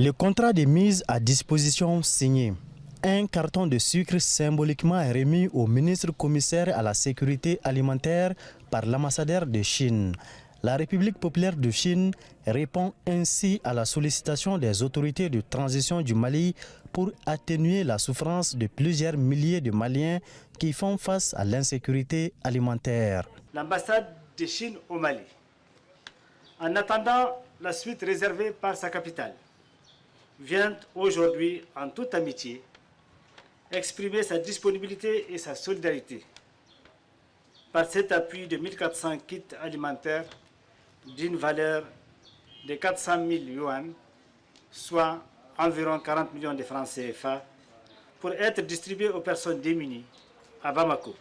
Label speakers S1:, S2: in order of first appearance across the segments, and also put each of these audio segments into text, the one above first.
S1: Le contrat de mise à disposition signé. Un carton de sucre symboliquement remis au ministre commissaire à la sécurité alimentaire par l'ambassadeur de Chine. La République populaire de Chine répond ainsi à la sollicitation des autorités de transition du Mali pour atténuer la souffrance de plusieurs milliers de Maliens qui font face à l'insécurité alimentaire.
S2: L'ambassade de Chine au Mali, en attendant la suite réservée par sa capitale, vient aujourd'hui en toute amitié exprimer sa disponibilité et sa solidarité par cet appui de 1400 kits alimentaires d'une valeur de 400 000 yuan, soit environ 40 millions de francs CFA, pour être distribués aux personnes démunies à Bamako.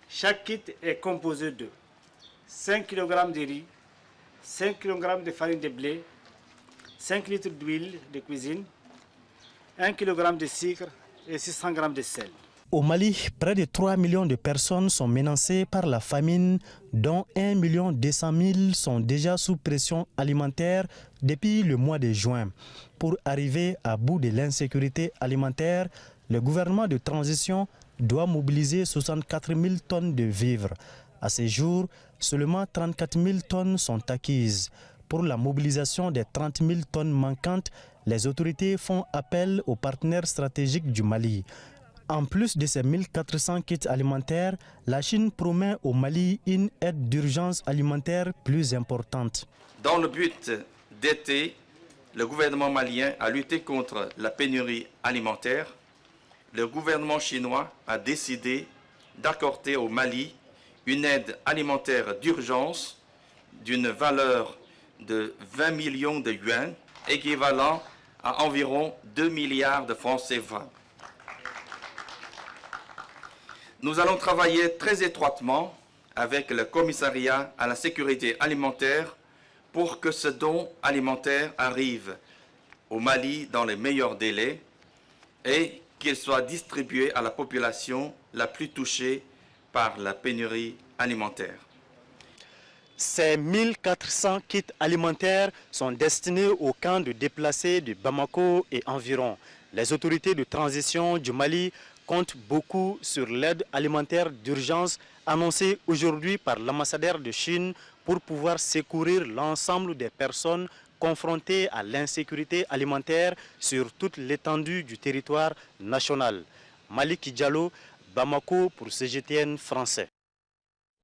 S2: Chaque kit est composé de 5 kg de riz, 5 kg de farine de blé, 5 litres d'huile de cuisine, 1 kg de sucre et 600 g de sel.
S1: Au Mali, près de 3 millions de personnes sont menacées par la famine, dont 1 200 000 sont déjà sous pression alimentaire depuis le mois de juin. Pour arriver à bout de l'insécurité alimentaire, le gouvernement de transition doit mobiliser 64 000 tonnes de vivres. À ce jour, seulement 34 000 tonnes sont acquises. Pour la mobilisation des 30 000 tonnes manquantes, les autorités font appel aux partenaires stratégiques du Mali. En plus de ces 1400 kits alimentaires, la Chine promet au Mali une aide d'urgence alimentaire plus importante.
S3: Dans le but d'aider le gouvernement malien à lutter contre la pénurie alimentaire, le gouvernement chinois a décidé d'accorder au Mali une aide alimentaire d'urgence d'une valeur de 20 millions de yuans, équivalent à environ 2 milliards de francs CFA. Nous allons travailler très étroitement avec le commissariat à la sécurité alimentaire pour que ce don alimentaire arrive au Mali dans les meilleurs délais et qu'il soit distribué à la population la plus touchée par la pénurie alimentaire.
S1: Ces 1400 kits alimentaires sont destinés aux camps de déplacés de Bamako et environ. Les autorités de transition du Mali comptent beaucoup sur l'aide alimentaire d'urgence annoncée aujourd'hui par l'ambassadeur de Chine pour pouvoir secourir l'ensemble des personnes confrontées à l'insécurité alimentaire sur toute l'étendue du territoire national. Malik Diallo, Bamako pour CGTN français.